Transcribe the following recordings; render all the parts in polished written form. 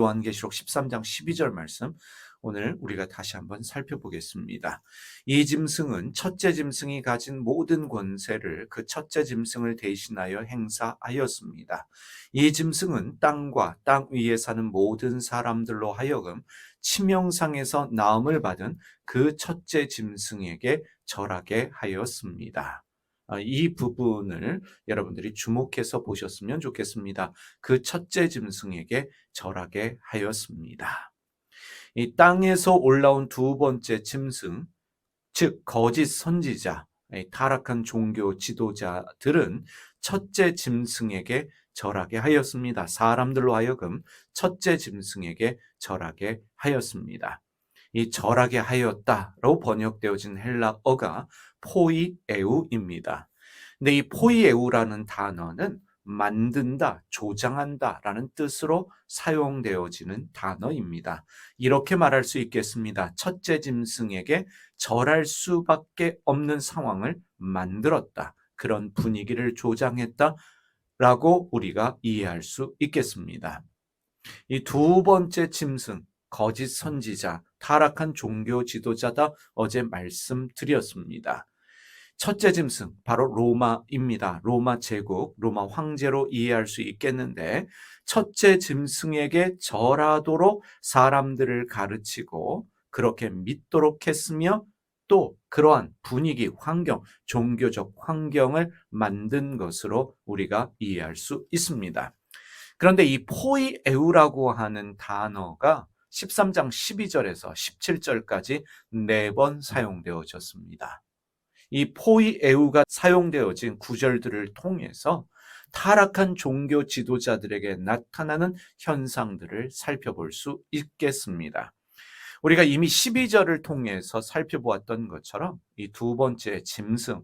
요한계시록 13장 12절 말씀 오늘 우리가 다시 한번 살펴보겠습니다. 이 짐승은 첫째 짐승이 가진 모든 권세를 그 첫째 짐승을 대신하여 행사하였습니다. 이 짐승은 땅과 땅 위에 사는 모든 사람들로 하여금 치명상에서 나음을 받은 그 첫째 짐승에게 절하게 하였습니다. 이 부분을 여러분들이 주목해서 보셨으면 좋겠습니다. 그 첫째 짐승에게 절하게 하였습니다. 이 땅에서 올라온 두 번째 짐승, 즉 거짓 선지자, 타락한 종교 지도자들은 첫째 짐승에게 절하게 하였습니다. 사람들로 하여금 첫째 짐승에게 절하게 하였습니다. 이 절하게 하였다로 번역되어진 헬라어가 포이에우입니다. 근데 이 포이에우라는 단어는 만든다, 조장한다 라는 뜻으로 사용되어지는 단어입니다. 이렇게 말할 수 있겠습니다. 첫째 짐승에게 절할 수밖에 없는 상황을 만들었다. 그런 분위기를 조장했다 라고 우리가 이해할 수 있겠습니다. 이 두 번째 짐승, 거짓 선지자, 타락한 종교 지도자다 어제 말씀드렸습니다. 첫째 짐승, 바로 로마입니다. 로마 제국, 로마 황제로 이해할 수 있겠는데 첫째 짐승에게 절하도록 사람들을 가르치고 그렇게 믿도록 했으며 또 그러한 분위기, 환경, 종교적 환경을 만든 것으로 우리가 이해할 수 있습니다. 그런데 이 포이에우라고 하는 단어가 13장 12절에서 17절까지 4번 사용되어졌습니다. 이 포이에우가 사용되어진 구절들을 통해서 타락한 종교 지도자들에게 나타나는 현상들을 살펴볼 수 있겠습니다. 우리가 이미 12절을 통해서 살펴보았던 것처럼 이 두 번째 짐승,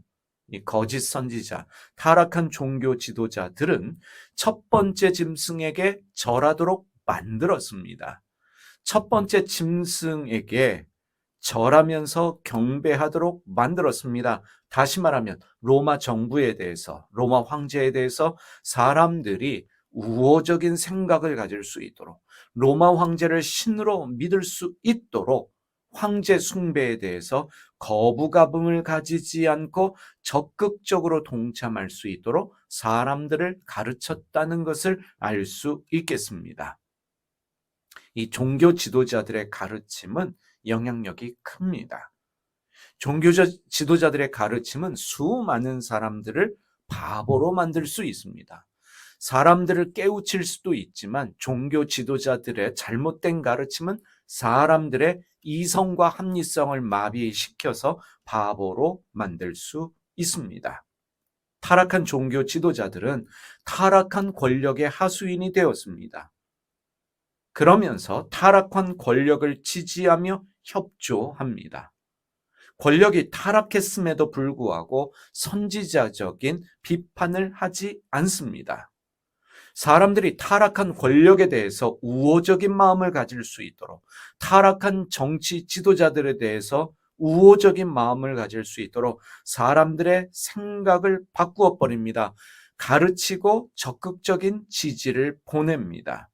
이 거짓 선지자, 타락한 종교 지도자들은 첫 번째 짐승에게 절하도록 만들었습니다. 첫 번째 짐승에게 절하면서 경배하도록 만들었습니다. 다시 말하면 로마 정부에 대해서, 로마 황제에 대해서 사람들이 우호적인 생각을 가질 수 있도록, 로마 황제를 신으로 믿을 수 있도록 황제 숭배에 대해서 거부감을 가지지 않고 적극적으로 동참할 수 있도록 사람들을 가르쳤다는 것을 알 수 있겠습니다. 이 종교 지도자들의 가르침은 영향력이 큽니다. 종교 지도자들의 가르침은 수많은 사람들을 바보로 만들 수 있습니다. 사람들을 깨우칠 수도 있지만 종교 지도자들의 잘못된 가르침은 사람들의 이성과 합리성을 마비시켜서 바보로 만들 수 있습니다. 타락한 종교 지도자들은 타락한 권력의 하수인이 되었습니다. 그러면서 타락한 권력을 지지하며 협조합니다. 권력이 타락했음에도 불구하고 선지자적인 비판을 하지 않습니다. 사람들이 타락한 권력에 대해서 우호적인 마음을 가질 수 있도록, 타락한 정치 지도자들에 대해서 우호적인 마음을 가질 수 있도록 사람들의 생각을 바꾸어 버립니다. 가르치고 적극적인 지지를 보냅니다.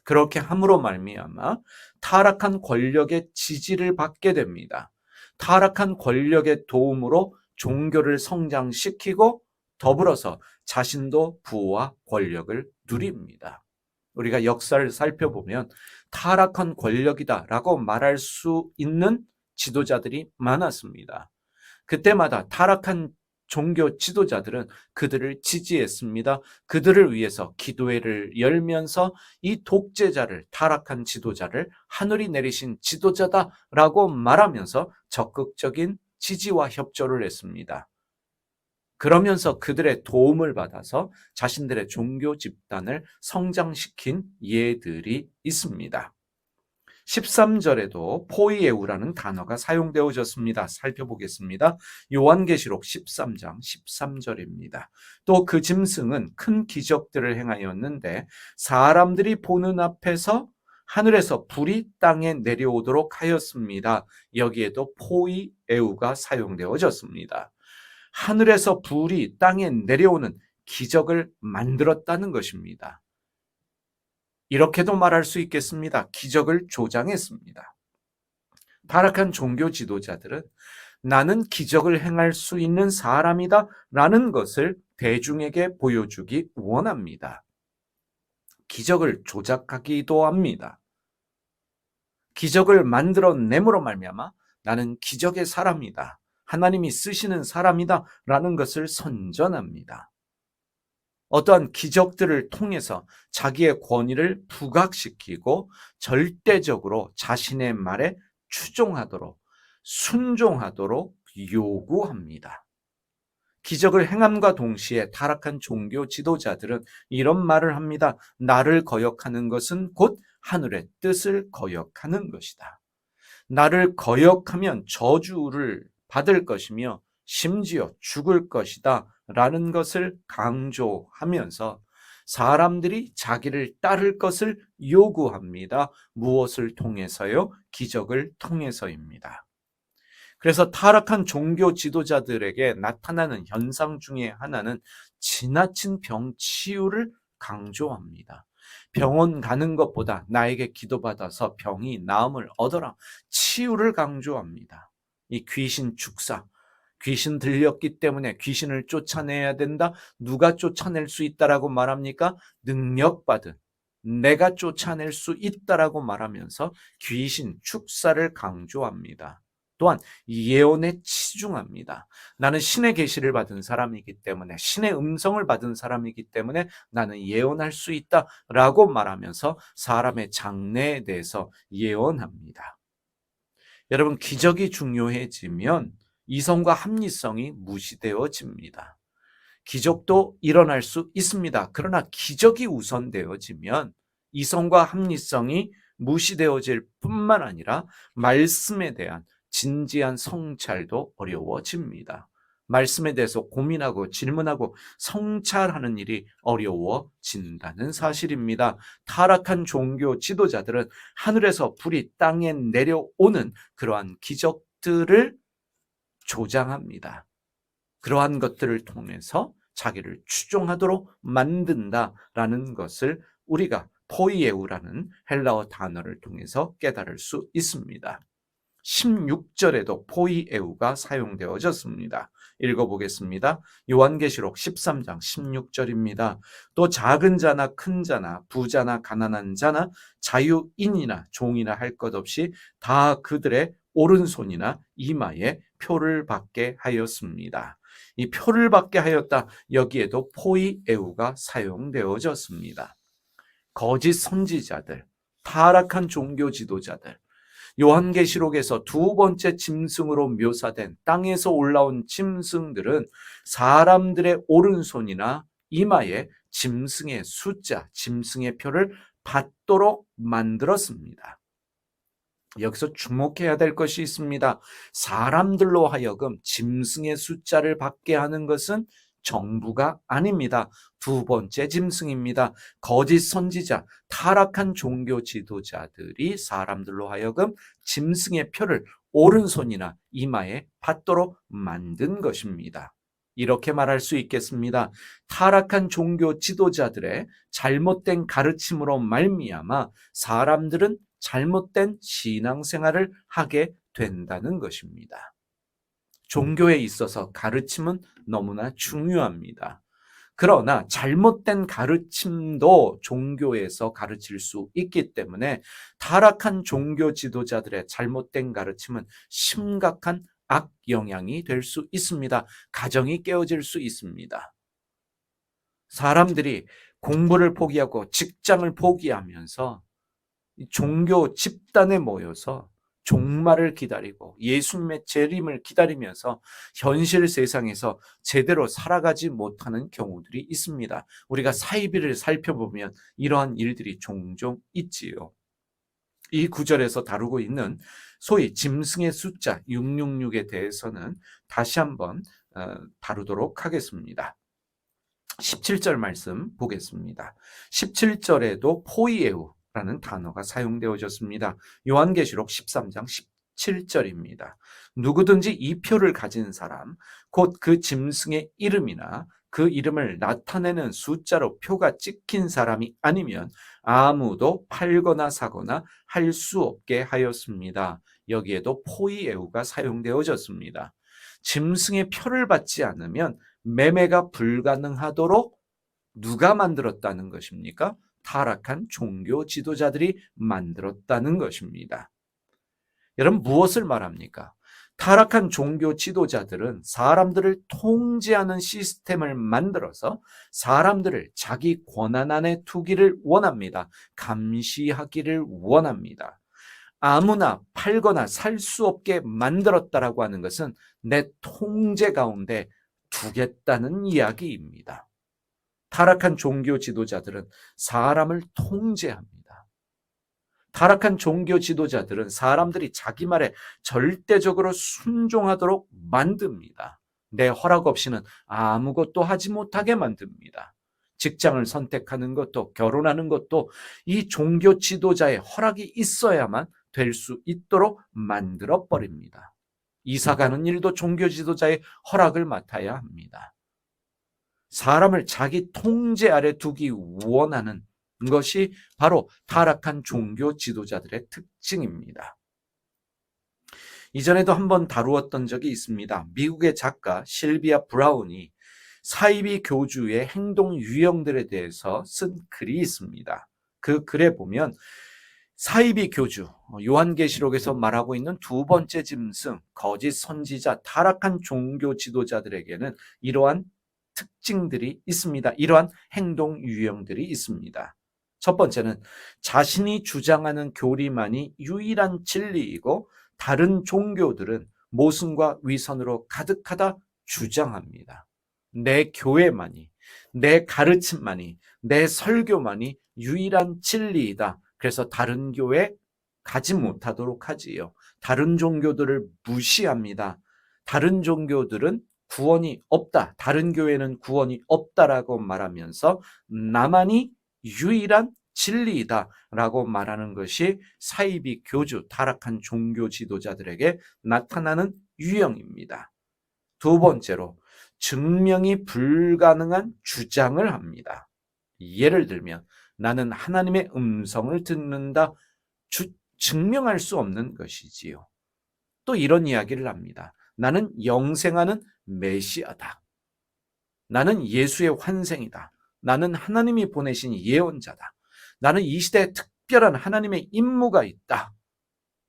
그렇게 함으로 말미암아 타락한 권력의 지지를 받게 됩니다. 타락한 권력의 도움으로 종교를 성장시키고 더불어서 자신도 부와 권력을 누립니다. 우리가 역사를 살펴보면 타락한 권력이다라고 말할 수 있는 지도자들이 많았습니다. 그때마다 타락한 종교 지도자들은 그들을 지지했습니다. 그들을 위해서 기도회를 열면서 이 독재자를, 타락한 지도자를 하늘이 내리신 지도자다라고 말하면서 적극적인 지지와 협조를 했습니다. 그러면서 그들의 도움을 받아서 자신들의 종교 집단을 성장시킨 예들이 있습니다. 13절에도 포이에우라는 단어가 사용되어졌습니다. 살펴보겠습니다. 요한계시록 13장 13절입니다. 또 그 짐승은 큰 기적들을 행하였는데 사람들이 보는 앞에서 하늘에서 불이 땅에 내려오도록 하였습니다. 여기에도 포이에우가 사용되어졌습니다. 하늘에서 불이 땅에 내려오는 기적을 만들었다는 것입니다. 이렇게도 말할 수 있겠습니다. 기적을 조장했습니다. 타락한 종교 지도자들은 나는 기적을 행할 수 있는 사람이다 라는 것을 대중에게 보여주기 원합니다. 기적을 조작하기도 합니다. 기적을 만들어냄으로 말미암아 나는 기적의 사람이다. 하나님이 쓰시는 사람이다 라는 것을 선전합니다. 어떠한 기적들을 통해서 자기의 권위를 부각시키고 절대적으로 자신의 말에 추종하도록 순종하도록 요구합니다. 기적을 행함과 동시에 타락한 종교 지도자들은 이런 말을 합니다. 나를 거역하는 것은 곧 하늘의 뜻을 거역하는 것이다. 나를 거역하면 저주를 받을 것이며 심지어 죽을 것이다 라는 것을 강조하면서 사람들이 자기를 따를 것을 요구합니다. 무엇을 통해서요? 기적을 통해서입니다. 그래서 타락한 종교 지도자들에게 나타나는 현상 중에 하나는 지나친 병 치유를 강조합니다. 병원 가는 것보다 나에게 기도받아서 병이 나음을 얻어라. 치유를 강조합니다. 이 귀신 축사, 귀신 들렸기 때문에 귀신을 쫓아내야 된다. 누가 쫓아낼 수 있다라고 말합니까? 능력받은 내가 쫓아낼 수 있다라고 말하면서 귀신 축사를 강조합니다. 또한 예언에 치중합니다. 나는 신의 계시를 받은 사람이기 때문에 신의 음성을 받은 사람이기 때문에 나는 예언할 수 있다라고 말하면서 사람의 장래에 대해서 예언합니다. 여러분, 기적이 중요해지면 이성과 합리성이 무시되어집니다. 기적도 일어날 수 있습니다. 그러나 기적이 우선되어지면 이성과 합리성이 무시되어질 뿐만 아니라 말씀에 대한 진지한 성찰도 어려워집니다. 말씀에 대해서 고민하고 질문하고 성찰하는 일이 어려워진다는 사실입니다. 타락한 종교 지도자들은 하늘에서 불이 땅에 내려오는 그러한 기적들을 조장합니다. 그러한 것들을 통해서 자기를 추종하도록 만든다라는 것을 우리가 포이에우라는 헬라어 단어를 통해서 깨달을 수 있습니다. 16절에도 포이에우가 사용되어졌습니다. 읽어보겠습니다. 요한계시록 13장 16절입니다. 또 작은 자나 큰 자나 부자나 가난한 자나 자유인이나 종이나 할 것 없이 다 그들의 오른손이나 이마에 표를 받게 하였습니다. 이 표를 받게 하였다. 여기에도 포이에우가 사용되어졌습니다. 거짓 선지자들, 타락한 종교 지도자들, 요한계시록에서 두 번째 짐승으로 묘사된 땅에서 올라온 짐승들은 사람들의 오른손이나 이마에 짐승의 숫자, 짐승의 표를 받도록 만들었습니다. 여기서 주목해야 될 것이 있습니다. 사람들로 하여금 짐승의 숫자를 받게 하는 것은 정부가 아닙니다. 두 번째 짐승입니다. 거짓 선지자, 타락한 종교 지도자들이 사람들로 하여금 짐승의 표를 오른손이나 이마에 받도록 만든 것입니다. 이렇게 말할 수 있겠습니다. 타락한 종교 지도자들의 잘못된 가르침으로 말미암아 사람들은 잘못된 신앙생활을 하게 된다는 것입니다. 종교에 있어서 가르침은 너무나 중요합니다. 그러나 잘못된 가르침도 종교에서 가르칠 수 있기 때문에 타락한 종교 지도자들의 잘못된 가르침은 심각한 악영향이 될 수 있습니다. 가정이 깨어질 수 있습니다. 사람들이 공부를 포기하고 직장을 포기하면서 종교 집단에 모여서 종말을 기다리고 예수님의 재림을 기다리면서 현실 세상에서 제대로 살아가지 못하는 경우들이 있습니다. 우리가 사이비를 살펴보면 이러한 일들이 종종 있지요. 이 구절에서 다루고 있는 소위 짐승의 숫자 666에 대해서는 다시 한번 다루도록 하겠습니다. 17절 말씀 보겠습니다. 17절에도 포이에우 라는 단어가 사용되어졌습니다. 요한계시록 13장 17절입니다. 누구든지 이 표를 가진 사람, 곧 그 짐승의 이름이나 그 이름을 나타내는 숫자로 표가 찍힌 사람이 아니면 아무도 팔거나 사거나 할 수 없게 하였습니다. 여기에도 포이에우가 사용되어졌습니다. 짐승의 표를 받지 않으면 매매가 불가능하도록 누가 만들었다는 것입니까? 타락한 종교 지도자들이 만들었다는 것입니다. 여러분, 무엇을 말합니까? 타락한 종교 지도자들은 사람들을 통제하는 시스템을 만들어서 사람들을 자기 권한 안에 두기를 원합니다. 감시하기를 원합니다. 아무나 팔거나 살 수 없게 만들었다라고 하는 것은 내 통제 가운데 두겠다는 이야기입니다. 타락한 종교 지도자들은 사람을 통제합니다. 타락한 종교 지도자들은 사람들이 자기 말에 절대적으로 순종하도록 만듭니다. 내 허락 없이는 아무것도 하지 못하게 만듭니다. 직장을 선택하는 것도, 결혼하는 것도 이 종교 지도자의 허락이 있어야만 될 수 있도록 만들어 버립니다. 이사 가는 일도 종교 지도자의 허락을 맡아야 합니다. 사람을 자기 통제 아래 두기 원하는 것이 바로 타락한 종교 지도자들의 특징입니다. 이전에도 한번 다루었던 적이 있습니다. 미국의 작가 실비아 브라운이 사이비 교주의 행동 유형들에 대해서 쓴 글이 있습니다. 그 글에 보면 사이비 교주, 요한계시록에서 말하고 있는 두 번째 짐승, 거짓 선지자, 타락한 종교 지도자들에게는 이러한 특징들이 있습니다. 이러한 행동 유형들이 있습니다. 첫 번째는 자신이 주장하는 교리만이 유일한 진리이고 다른 종교들은 모순과 위선으로 가득하다 주장합니다. 내 교회만이, 내 가르침만이, 내 설교만이 유일한 진리이다. 그래서 다른 교회 가지 못하도록 하지요. 다른 종교들을 무시합니다. 다른 종교들은 구원이 없다. 다른 교회는 구원이 없다라고 말하면서 나만이 유일한 진리이다 라고 말하는 것이 사이비 교주, 타락한 종교 지도자들에게 나타나는 유형입니다. 두 번째로 증명이 불가능한 주장을 합니다. 예를 들면 나는 하나님의 음성을 듣는다. 증명할 수 없는 것이지요. 또 이런 이야기를 합니다. 나는 영생하는 메시아다. 나는 예수의 환생이다. 나는 하나님이 보내신 예언자다. 나는 이 시대에 특별한 하나님의 임무가 있다.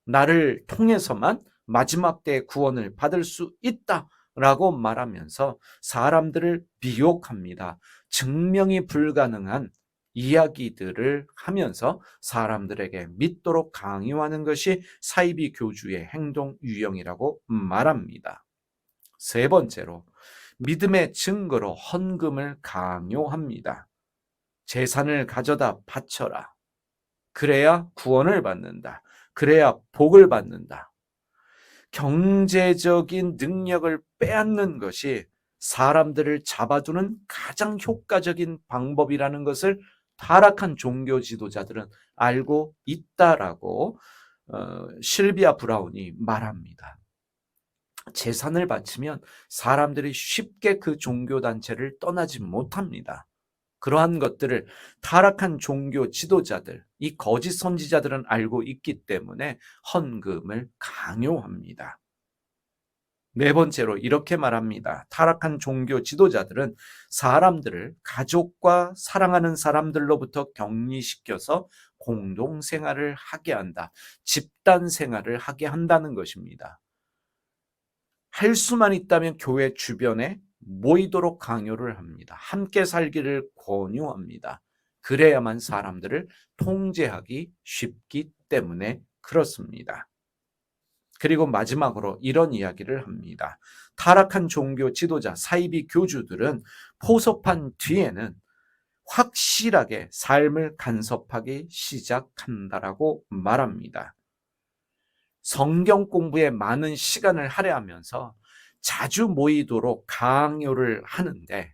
나를 통해서만 마지막 때의 구원을 받을 수 있다. 라고 말하면서 사람들을 미혹합니다. 증명이 불가능한 이야기들을 하면서 사람들에게 믿도록 강요하는 것이 사이비 교주의 행동 유형이라고 말합니다. 세 번째로 믿음의 증거로 헌금을 강요합니다. 재산을 가져다 바쳐라. 그래야 구원을 받는다. 그래야 복을 받는다. 경제적인 능력을 빼앗는 것이 사람들을 잡아두는 가장 효과적인 방법이라는 것을 타락한 종교 지도자들은 알고 있다라고 실비아 브라운이 말합니다. 재산을 바치면 사람들이 쉽게 그 종교단체를 떠나지 못합니다. 그러한 것들을 타락한 종교 지도자들, 이 거짓 선지자들은 알고 있기 때문에 헌금을 강요합니다. 네 번째로 이렇게 말합니다. 타락한 종교 지도자들은 사람들을 가족과 사랑하는 사람들로부터 격리시켜서 공동생활을 하게 한다. 집단 생활을 하게 한다는 것입니다. 할 수만 있다면 교회 주변에 모이도록 강요를 합니다. 함께 살기를 권유합니다. 그래야만 사람들을 통제하기 쉽기 때문에 그렇습니다. 그리고 마지막으로 이런 이야기를 합니다. 타락한 종교 지도자, 사이비 교주들은 포섭한 뒤에는 확실하게 삶을 간섭하기 시작한다라고 말합니다. 성경 공부에 많은 시간을 할애하면서 자주 모이도록 강요를 하는데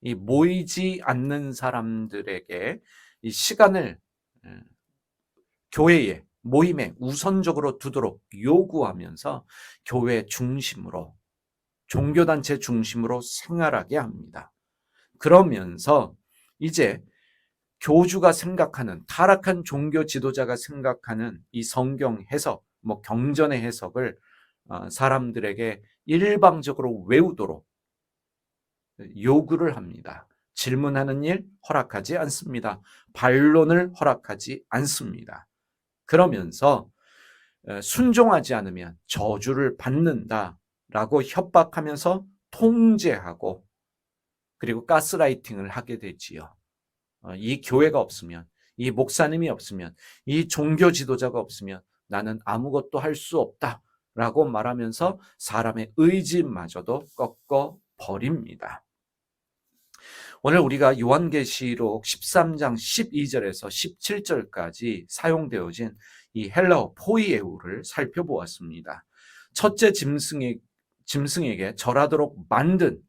이 모이지 않는 사람들에게 이 시간을 교회에 모임에 우선적으로 두도록 요구하면서 교회 중심으로 종교단체 중심으로 생활하게 합니다. 그러면서 이제 교주가 생각하는, 타락한 종교 지도자가 생각하는 이 성경 해석, 경전의 해석을 사람들에게 일방적으로 외우도록 요구를 합니다. 질문하는 일 허락하지 않습니다. 반론을 허락하지 않습니다. 그러면서 순종하지 않으면 저주를 받는다라고 협박하면서 통제하고, 그리고 가스라이팅을 하게 되지요. 이 교회가 없으면, 이 목사님이 없으면, 이 종교 지도자가 없으면 나는 아무것도 할 수 없다라고 말하면서 사람의 의지마저도 꺾어 버립니다. 오늘 우리가 요한계시록 13장 12절에서 17절까지 사용되어진 이 헬라어 포이에우를 살펴보았습니다. 첫째 짐승에게 절하도록 만든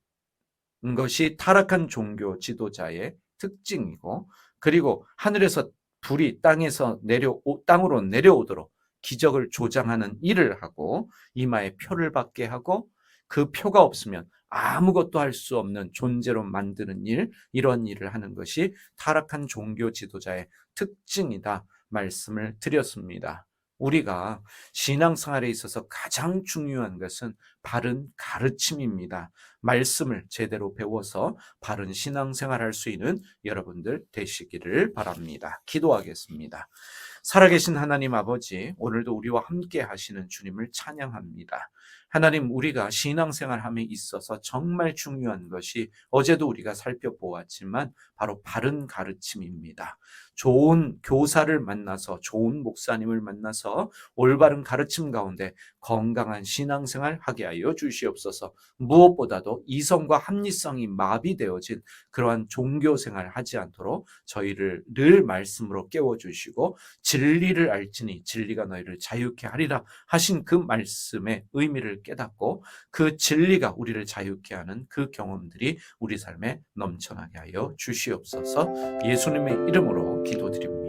것이 타락한 종교 지도자의 특징이고, 그리고 하늘에서 불이 땅으로 내려오도록 기적을 조장하는 일을 하고 이마에 표를 받게 하고, 그 표가 없으면 아무것도 할 수 없는 존재로 만드는 일, 이런 일을 하는 것이 타락한 종교 지도자의 특징이다 말씀을 드렸습니다. 우리가 신앙생활에 있어서 가장 중요한 것은 바른 가르침입니다. 말씀을 제대로 배워서 바른 신앙생활할 수 있는 여러분들 되시기를 바랍니다. 기도하겠습니다. 살아계신 하나님 아버지, 오늘도 우리와 함께 하시는 주님을 찬양합니다. 하나님, 우리가 신앙생활함에 있어서 정말 중요한 것이 어제도 우리가 살펴보았지만 바로 바른 가르침입니다. 좋은 교사를 만나서, 좋은 목사님을 만나서 올바른 가르침 가운데 건강한 신앙생활 하게 하여 주시옵소서. 무엇보다도 이성과 합리성이 마비되어진 그러한 종교생활 하지 않도록 저희를 늘 말씀으로 깨워주시고, 진리를 알지니 진리가 너희를 자유케 하리라 하신 그 말씀의 의미를 깨닫고 그 진리가 우리를 자유케 하는 그 경험들이 우리 삶에 넘쳐나게 하여 주시옵소서. 예수님의 이름으로 기도드립니다.